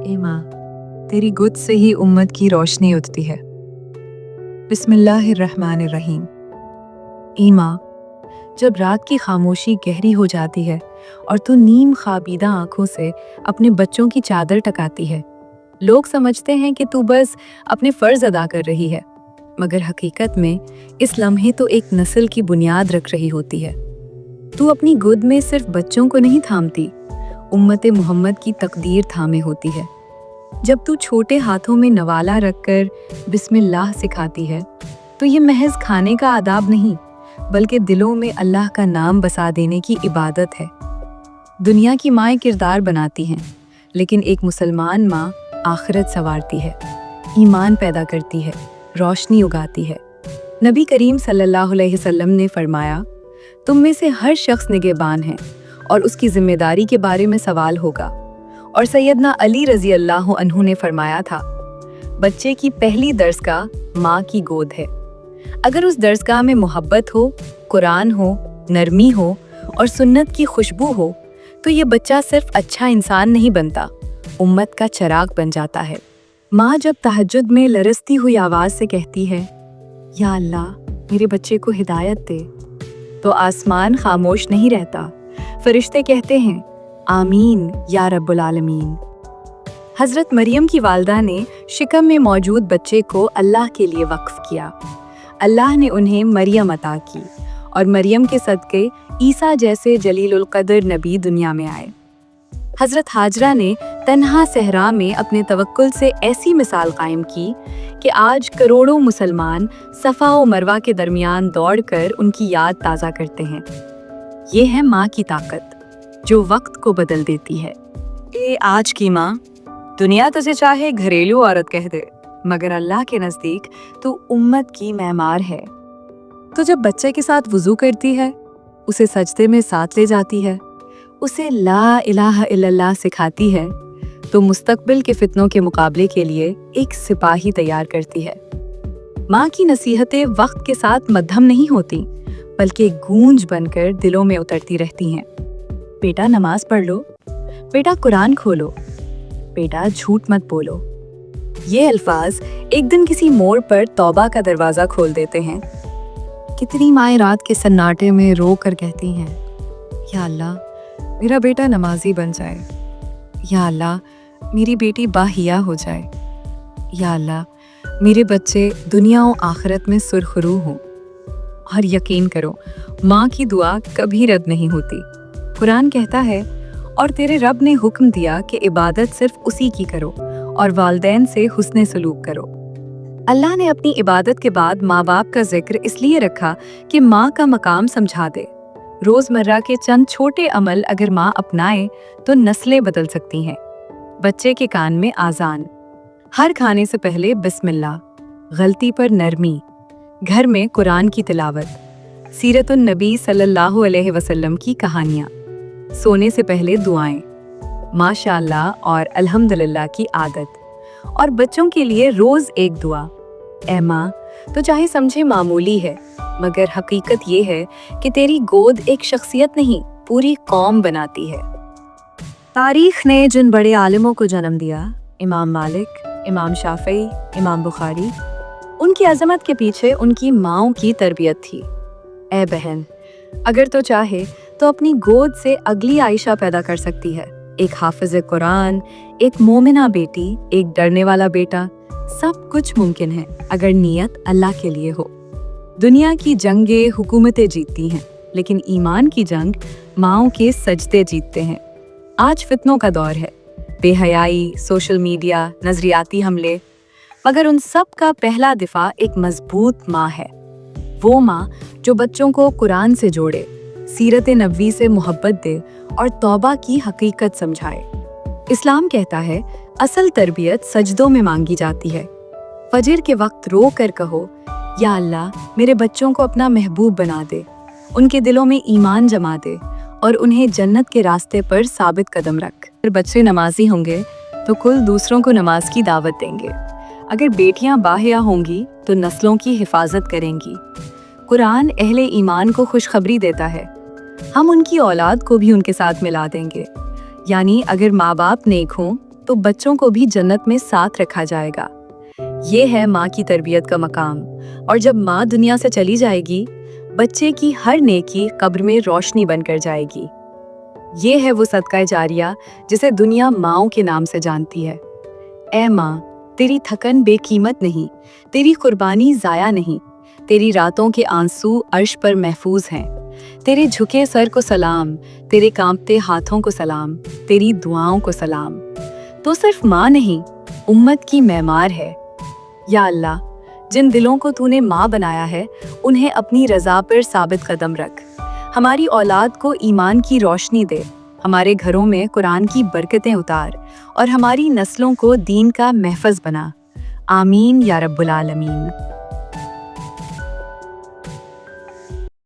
اے ماں، تیری گود سے ہی امت کی روشنی اٹھتی ہے۔ بسم اللہ الرحمن الرحیم۔ اے ماں، جب رات کی خاموشی گہری ہو جاتی ہے اور تو نیم خوابیدہ آنکھوں سے اپنے بچوں کی چادر ٹکاتی ہے، لوگ سمجھتے ہیں کہ تو بس اپنے فرض ادا کر رہی ہے، مگر حقیقت میں اس لمحے تو ایک نسل کی بنیاد رکھ رہی ہوتی ہے۔ تو اپنی گود میں صرف بچوں کو نہیں تھامتی، امت محمد کی تقدیر تھامے ہوتی ہے۔ جب تو چھوٹے ہاتھوں میں نوالا رکھ کر بسم اللہ سکھاتی ہے تو یہ محض کھانے کا آداب نہیں، بلکہ دلوں میں اللہ کا نام بسا دینے کی عبادت ہے۔ دنیا کی مائیں کردار بناتی ہیں، لیکن ایک مسلمان ماں آخرت سنوارتی ہے، ایمان پیدا کرتی ہے، روشنی اگاتی ہے۔ نبی کریم صلی اللہ علیہ وسلم نے فرمایا، تم میں سے ہر شخص نگہبان ہے اور اس کی ذمہ داری کے بارے میں سوال ہوگا۔ اور سیدنا علی رضی اللہ عنہ نے فرمایا تھا، بچے کی پہلی درسگاہ ماں کی گود ہے۔ اگر اس درسگاہ میں محبت ہو، قرآن ہو، نرمی ہو اور سنت کی خوشبو ہو تو یہ بچہ صرف اچھا انسان نہیں بنتا، امت کا چراغ بن جاتا ہے۔ ماں جب تہجد میں لرزتی ہوئی آواز سے کہتی ہے، یا اللہ میرے بچے کو ہدایت دے، تو آسمان خاموش نہیں رہتا، فرشتے کہتے ہیں آمین یا رب العالمین۔ حضرت مریم کی والدہ نے شکم میں موجود بچے کو اللہ کے لیے وقف کیا۔ اللہ نے انہیں مریم عطا کی اور مریم کے صدقے عیسیٰ جیسے جلیل القدر نبی دنیا میں آئے۔ حضرت ہاجرہ نے تنہا صحرا میں اپنے توکل سے ایسی مثال قائم کی کہ آج کروڑوں مسلمان صفا و مروہ کے درمیان دوڑ کر ان کی یاد تازہ کرتے ہیں۔ یہ ہے ماں کی طاقت جو وقت کو بدل دیتی ہے۔ اے آج کی ماں، دنیا تجھے چاہے گھریلو عورت کہہ دے، مگر اللہ کے نزدیک تو امت کی معمار ہے۔ تو جب بچے کے ساتھ وضو کرتی ہے، اسے سجدے میں ساتھ لے جاتی ہے، اسے لا الہ الا اللہ سکھاتی ہے، تو مستقبل کے فتنوں کے مقابلے کے لیے ایک سپاہی تیار کرتی ہے۔ ماں کی نصیحتیں وقت کے ساتھ مدھم نہیں ہوتی، بلکہ گونج بن کر دلوں میں اترتی رہتی ہیں۔ بیٹا نماز پڑھ لو، بیٹا قرآن کھولو، بیٹا جھوٹ مت بولو۔ یہ الفاظ ایک دن کسی موڑ پر توبہ کا دروازہ کھول دیتے ہیں۔ کتنی مائیں رات کے سناٹے میں رو کر کہتی ہیں، یا اللہ میرا بیٹا نمازی بن جائے، یا اللہ میری بیٹی باحیا ہو جائے، یا اللہ میرے بچے دنیا و آخرت میں سرخرو ہوں۔ اور یقین کرو، ماں کی دعا کبھی رد نہیں ہوتی۔ قرآن کہتا ہے، اور تیرے رب نے حکم دیا کہ عبادت صرف اسی کی کرو اور والدین سے حسن سلوک کرو۔ اللہ نے اپنی عبادت کے بعد ماں باپ کا ذکر اس لیے رکھا کہ ماں کا مقام سمجھا دے۔ روزمرہ کے چند چھوٹے عمل اگر ماں اپنائے تو نسلیں بدل سکتی ہیں۔ بچے کے کان میں آذان، ہر کھانے سے پہلے بسم اللہ، غلطی پر نرمی، گھر میں قرآن کی تلاوت، سیرت النبی صلی اللہ علیہ وسلم کی کہانیاں، سونے سے پہلے دعائیں، ماشاء اللہ اور الحمدللہ کی عادت، اور بچوں کے لیے روز ایک دعا۔ اے ماں، تو چاہے سمجھے معمولی ہے، مگر حقیقت یہ ہے کہ تیری گود ایک شخصیت نہیں، پوری قوم بناتی ہے۔ تاریخ نے جن بڑے عالموں کو جنم دیا، امام مالک، امام شافعی، امام بخاری، ان کی عظمت کے پیچھے ان کی ماؤں کی تربیت تھی۔ اے بہن، اگر تو چاہے تو اپنی گود سے اگلی عائشہ پیدا کر سکتی ہے، ایک حافظ قرآن، ایک مومنہ بیٹی، ایک ڈرنے والا بیٹا۔ سب کچھ ممکن ہے اگر نیت اللہ کے لیے ہو۔ دنیا کی جنگیں حکومتیں جیتتی ہیں، لیکن ایمان کی جنگ ماؤں کے سجدے جیتتے ہیں۔ آج فتنوں کا دور ہے، بے حیائی، سوشل میڈیا، نظریاتی حملے، مگر ان سب کا پہلا دفاع ایک مضبوط ماں ہے۔ وہ ماں جو بچوں کو قرآن سے جوڑے، سیرت نبوی سے محبت دے اور توبہ کی حقیقت سمجھائے۔ اسلام کہتا ہے، اصل تربیت سجدوں میں مانگی جاتی ہے۔ فجر کے وقت رو کر کہو، یا اللہ میرے بچوں کو اپنا محبوب بنا دے، ان کے دلوں میں ایمان جما دے اور انہیں جنت کے راستے پر ثابت قدم رکھ۔ اگر بچے نمازی ہوں گے تو کل دوسروں کو نماز کی دعوت دیں گے۔ اگر بیٹیاں باحیا ہوں گی تو نسلوں کی حفاظت کریں گی۔ قرآن اہل ایمان کو خوشخبری دیتا ہے، ہم ان کی اولاد کو بھی ان کے ساتھ ملا دیں گے۔ یعنی اگر ماں باپ نیک ہوں تو بچوں کو بھی جنت میں ساتھ رکھا جائے گا۔ یہ ہے ماں کی تربیت کا مقام، اور جب ماں دنیا سے چلی جائے گی، بچے کی ہر نیکی قبر میں روشنی بن کر جائے گی۔ یہ ہے وہ صدقہ جاریہ جسے دنیا ماؤں کے نام سے جانتی ہے۔ اے ماں، تیری تھکن بے قیمت نہیں، تیری قربانی ضائع نہیں، تیری راتوں کے آنسو عرش پر محفوظ ہیں۔ تیرے جھکے سر کو سلام، تیرے کانپتے ہاتھوں کو سلام، تیری دعاؤں کو سلام۔ تو صرف ماں نہیں، امت کی معمار ہے۔ یا اللہ، جن دلوں کو تو نے ماں بنایا ہے، انہیں اپنی رضا پر ثابت قدم رکھ۔ ہماری اولاد کو ایمان کی روشنی دے، ہمارے گھروں میں قرآن کی برکتیں اتار، اور ہماری نسلوں کو دین کا محفظ بنا۔ آمین یا رب العالمین۔